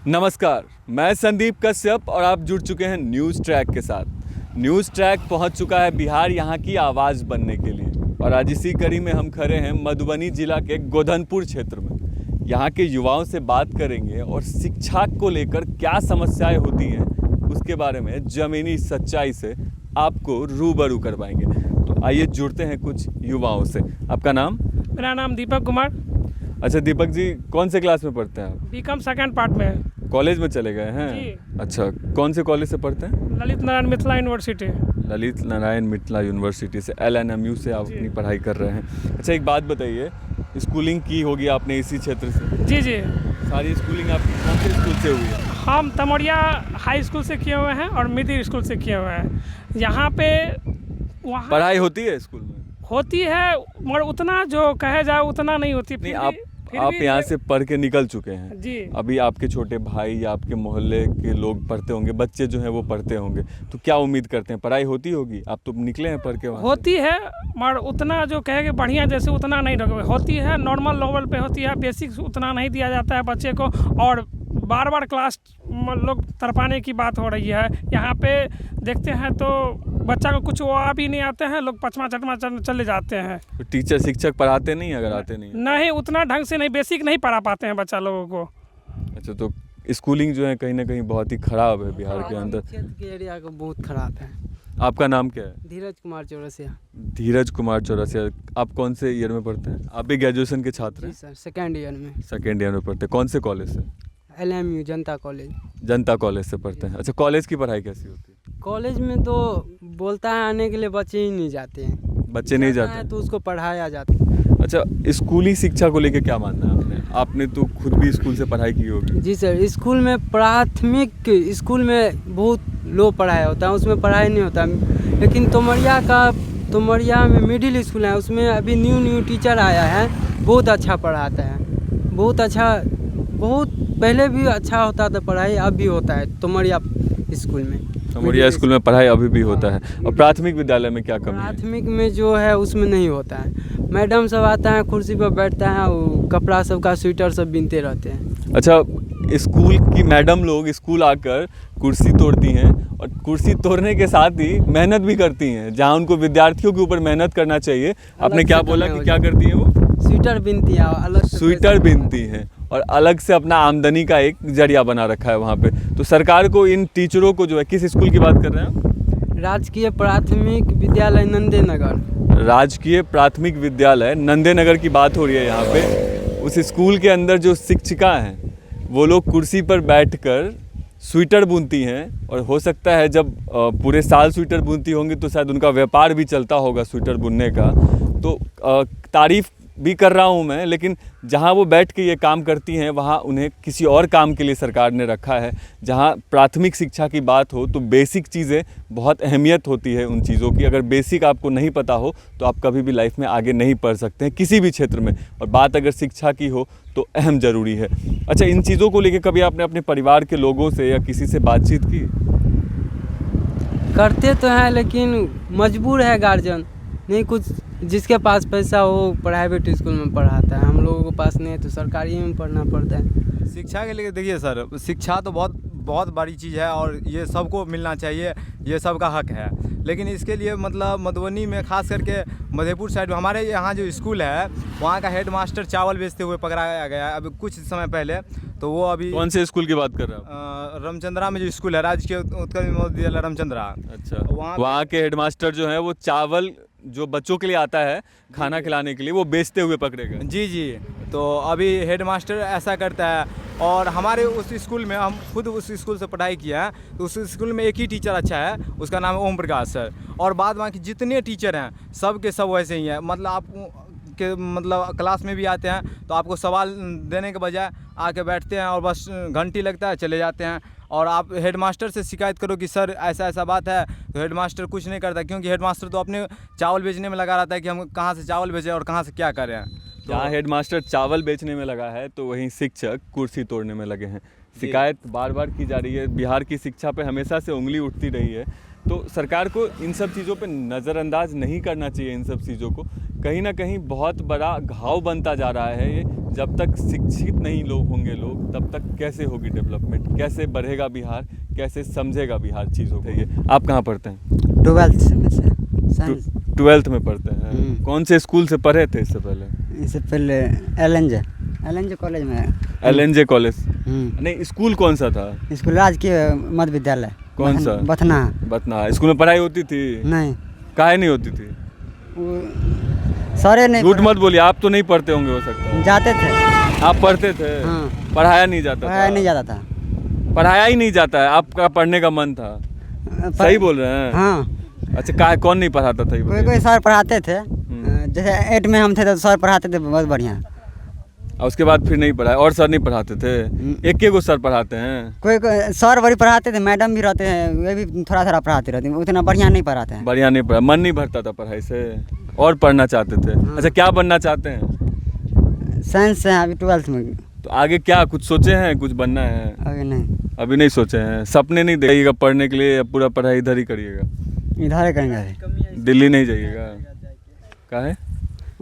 नमस्कार, मैं संदीप कश्यप और आप जुड़ चुके हैं न्यूज़ ट्रैक के साथ। न्यूज़ ट्रैक पहुंच चुका है बिहार यहाँ की आवाज़ बनने के लिए और आज इसी कड़ी में हम खड़े हैं मधुबनी जिला के गोधनपुर क्षेत्र में। यहाँ के युवाओं से बात करेंगे और शिक्षा को लेकर क्या समस्याएं होती हैं उसके बारे में ज़मीनी सच्चाई से आपको रूबरू करवाएंगे। तो आइए जुड़ते हैं कुछ युवाओं से। आपका नाम? मेरा नाम दीपक कुमार। अच्छा दीपक जी, कौन से क्लास में पढ़ते हैं आप? बीकॉम सेकंड पार्ट में है। कॉलेज में चले गए हैं? जी। अच्छा, कौन से कॉलेज से पढ़ते हैं? ललित नारायण मिथिला यूनिवर्सिटी। ललित नारायण मिथिला यूनिवर्सिटी से LNMU से आप अपनी पढ़ाई कर रहे हैं। अच्छा एक बात बताइए, स्कूलिंग की होगी आपने इसी क्षेत्र से? जी जी। सारी स्कूलिंग आपकी कौन से स्कूल से हुई है? हम तमोरिया हाई स्कूल से किए हुए हैं और मिडिल स्कूल से किए हुए हैं। यहाँ पे वहाँ पढ़ाई होती है स्कूल में? होती है मगर उतना जो कहे जाए उतना नहीं होती। नहीं, आप यहाँ से पढ़ के निकल चुके हैं जी। अभी आपके छोटे भाई या आपके मोहल्ले के लोग पढ़ते होंगे, बच्चे जो हैं वो पढ़ते होंगे, तो क्या उम्मीद करते हैं? पढ़ाई होती होगी? आप तो निकले हैं पढ़ के वहाँ होती है मगर उतना जो कहेंगे बढ़िया जैसे उतना नहीं होती है। नॉर्मल लेवल पे होती है, बेसिक्स उतना नहीं दिया जाता है बच्चे को और बार बार क्लास लोग तरपाने की बात हो रही है। यहाँ पे देखते हैं तो बच्चा को कुछ वो आ भी नहीं आते हैं, लोग पचमा चटमा चले जाते हैं। तो टीचर शिक्षक पढ़ाते नहीं अगर आते नहीं? नहीं, उतना ढंग से नहीं, बेसिक नहीं पढ़ा पाते हैं बच्चा लोगों को। अच्छा, तो स्कूलिंग जो है कहीं ना कहीं बहुत ही खराब है बिहार के अंदर। क्षेत्र के एरिया को बहुत खराब है। आपका नाम क्या है? धीरज कुमार चौरसिया। धीरज कुमार चौरसिया। आप कौन से ईयर में पढ़ते हैं? आप भी ग्रेजुएशन के छात्र जी हैं? सर, सेकेंड ईयर में। सेकेंड ईयर में पढ़ते हैं। कौन से कॉलेज से? LMU जनता कॉलेज। जनता कॉलेज से पढ़ते हैं। अच्छा, कॉलेज की पढ़ाई कैसी होती है? कॉलेज में तो बोलता है आने के लिए बच्चे ही नहीं जाते हैं। बच्चे नहीं जाता जाते है तो उसको पढ़ाया जाता है। अच्छा, स्कूली शिक्षा को लेकर क्या मानना है आपने? आपने तो खुद भी स्कूल से पढ़ाई की होगी। जी सर, स्कूल में प्राथमिक स्कूल में बहुत लो पढ़ाई होता है, उसमें पढ़ाई नहीं होता। लेकिन तोमरिया में मिडिल स्कूल है, उसमें अभी न्यू टीचर आया है, बहुत अच्छा पढ़ाता है। बहुत पहले भी अच्छा होता था पढ़ाई, अब भी होता है तोमरिया स्कूल में। तोमरिया स्कूल में पढ़ाई अभी भी होता है। और प्राथमिक विद्यालय में क्या कमी है? प्राथमिक में जो है उसमें नहीं होता है। मैडम सब आता है, कुर्सी पर बैठता है, वो कपड़ा सब का स्वेटर सब बीनते रहते हैं। अच्छा, स्कूल की मैडम लोग स्कूल आकर कुर्सी तोड़ती हैं और कुर्सी तोड़ने के साथ ही मेहनत भी करती हैं, जहां उनको विद्यार्थियों के ऊपर मेहनत करना चाहिए। आपने क्या बोला कि क्या करती हैं वो? स्वेटर बीनती है, अलग से स्वेटर बीनती हैं और अलग से अपना आमदनी का एक जरिया बना रखा है वहाँ पे। तो सरकार को इन टीचरों को जो है, किस स्कूल की बात कर रहे हैं आप? राजकीय प्राथमिक विद्यालय नंदेनगर। राजकीय प्राथमिक विद्यालय नंदेनगर की बात हो रही है यहाँ पे। उस स्कूल के अंदर जो शिक्षिका हैं वो लोग कुर्सी पर बैठकर स्वेटर बुनती हैं और हो सकता है जब पूरे साल स्वेटर बुनती होंगी तो शायद उनका व्यापार भी चलता होगा स्वेटर बुनने का। तो तारीफ़ भी कर रहा हूँ मैं, लेकिन जहाँ वो बैठ के ये काम करती हैं वहाँ उन्हें किसी और काम के लिए सरकार ने रखा है। जहाँ प्राथमिक शिक्षा की बात हो तो बेसिक चीज़ें बहुत अहमियत होती है उन चीज़ों की। अगर बेसिक आपको नहीं पता हो तो आप कभी भी लाइफ में आगे नहीं पढ़ सकते हैं किसी भी क्षेत्र में, और बात अगर शिक्षा की हो तो अहम ज़रूरी है। अच्छा, इन चीज़ों को लेकर कभी आपने अपने परिवार के लोगों से या किसी से बातचीत की? करते तो हैं लेकिन मजबूर है गार्जियन, नहीं कुछ जिसके पास पैसा हो प्राइवेट स्कूल में पढ़ाता है। हम लोगों के पास नहीं है तो सरकारी में पढ़ना पड़ता है। शिक्षा के लिए देखिए सर, शिक्षा तो बहुत बड़ी चीज़ है और ये सबको मिलना चाहिए, ये सबका हक है। लेकिन इसके लिए मतलब मधुबनी में खास करके मधेपुर साइड में हमारे यहाँ जो स्कूल है वहाँ का हेडमास्टर चावल बेचते हुए पकड़ाया गया है अभी कुछ समय पहले। तो वो अभी कौन से स्कूल की बात कर रहे हो? रामचंद्रा में जो स्कूल है, राजकीय उत्कल विद्यालय रामचंद्रा। अच्छा, वहाँ वहाँ के हेडमास्टर जो है वो चावल जो बच्चों के लिए आता है खाना खिलाने के लिए वो बेचते हुए पकड़े गए। जी। तो अभी हेडमास्टर ऐसा करता है और हमारे उस स्कूल में, हम खुद उस स्कूल से पढ़ाई किया है, तो उस स्कूल में एक ही टीचर अच्छा है, उसका नाम है ओम प्रकाश सर। और बाद बाकी जितने टीचर हैं सब के सब वैसे ही हैं। मतलब आप के मतलब क्लास में भी आते हैं तो आपको सवाल देने के बजाय आके बैठते हैं और बस घंटी लगता है चले जाते हैं। और आप हेडमास्टर से शिकायत करो कि सर ऐसा बात है, तो हेडमास्टर कुछ नहीं करता, क्योंकि हेडमास्टर तो अपने चावल बेचने में लगा रहता है कि हम कहाँ से चावल बेचें और कहाँ से क्या करें। जहाँ हेडमास्टर चावल बेचने में लगा है तो वहीं शिक्षक कुर्सी तोड़ने में लगे हैं। शिकायत बार बार की जा रही है। बिहार की शिक्षा पे हमेशा से उंगली उठती रही है, तो सरकार को इन सब चीज़ों पे नज़रअंदाज नहीं करना चाहिए। इन सब चीज़ों को कहीं ना कहीं बहुत बड़ा घाव बनता जा रहा है ये। जब तक शिक्षित नहीं लोग होंगे लोग, तब तक कैसे होगी डेवलपमेंट, कैसे बढ़ेगा बिहार, कैसे समझेगा बिहार चीज़ों को। ये आप कहाँ पढ़ते हैं? 12th में से साइंस। 12th में पढ़ते हैं। कौन से स्कूल से पढ़े थे इससे पहले? इससे पहले एलएनजे कॉलेज में। LNJ college. नहीं, स्कूल कौन सा था? स्कूल राजकीय मध्य विद्यालय। कौन सा? बतना। स्कूल में पढ़ाई होती थी? नहीं। काहे नहीं होती थी? सारे नहीं। झूठ मत बोलिए, आप तो नहीं पढ़ते होंगे, हो सकता है। जाते थे। आप पढ़ते थे? हाँ। पढ़ाया नहीं जाता? पढ़ाया नहीं जाता था। पढ़ाया ही नहीं जाता है, आपका पढ़ने का मन था? सही बोल रहे हैं? हाँ। अच्छा, कौन नहीं पढ़ाता था? कोई सर पढ़ाते थे, जैसे 8 में हम थे तो सर पढ़ाते थे बहुत बढ़िया। और उसके बाद फिर नहीं पढ़ाया? और सर नहीं पढ़ाते थे? एक गो सर पढ़ाते हैं? कोई सर बड़ी पढ़ाते थे, मैडम भी रहते हैं, वे भी थोड़ा थोड़ा पढ़ाते रहते हैं, उतना बढ़िया नहीं पढ़ाते हैं। बढ़िया नहीं पढ़ा, मन नहीं भरता था पढ़ाई से? और पढ़ना चाहते थे? अच्छा, क्या बनना चाहते हैं? साइंस से अभी 12th में। तो आगे क्या कुछ सोचे हैं, कुछ बनना है? अभी नहीं सोचे हैं। सपने नहीं देखिएगा पढ़ने के लिए, पूरा पढ़ाई इधर ही करिएगा? इधर ही करेंगे अभी। दिल्ली नहीं जाइएगा? काहे?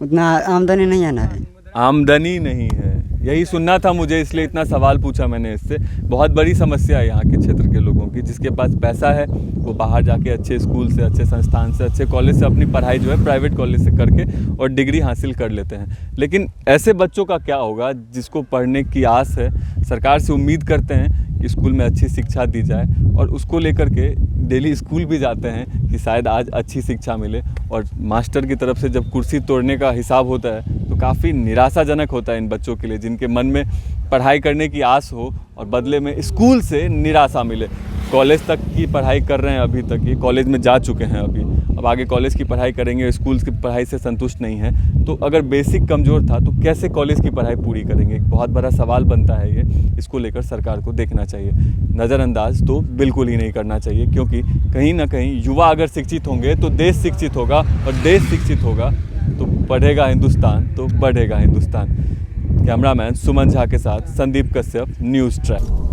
उतना आमदनी नहीं है ना अभी। आमदनी नहीं है, यही सुनना था मुझे, इसलिए इतना सवाल पूछा मैंने इससे। बहुत बड़ी समस्या है यहाँ के क्षेत्र के लोगों की। जिसके पास पैसा है वो बाहर जाके अच्छे स्कूल से, अच्छे संस्थान से, अच्छे कॉलेज से अपनी पढ़ाई जो है प्राइवेट कॉलेज से करके और डिग्री हासिल कर लेते हैं। लेकिन ऐसे बच्चों का क्या होगा जिसको पढ़ने की आस है? सरकार से उम्मीद करते हैं कि स्कूल में अच्छी शिक्षा दी जाए और उसको लेकर के डेली स्कूल भी जाते हैं कि शायद आज अच्छी शिक्षा मिले, और मास्टर की तरफ से जब कुर्सी तोड़ने का हिसाब होता है तो काफ़ी निराशाजनक होता है इन बच्चों के लिए, जिनके मन में पढ़ाई करने की आस हो और बदले में स्कूल से निराशा मिले। कॉलेज तक की पढ़ाई कर रहे हैं अभी तक, ये कॉलेज में जा चुके हैं अभी, अब आगे कॉलेज की पढ़ाई करेंगे, स्कूल की पढ़ाई से संतुष्ट नहीं है। तो अगर बेसिक कमज़ोर था तो कैसे कॉलेज की पढ़ाई पूरी करेंगे? एक बहुत बड़ा सवाल बनता है ये। इसको लेकर सरकार को देखना चाहिए। नज़रअंदाज तो बिल्कुल ही नहीं करना चाहिए, क्योंकि कहीं ना कहीं युवा अगर शिक्षित होंगे तो देश शिक्षित होगा, और देश शिक्षित होगा तो बढ़ेगा हिंदुस्तान, तो बढ़ेगा हिंदुस्तान। कैमरामैन सुमन झा के साथ संदीप कश्यप, न्यूज़ ट्रैक।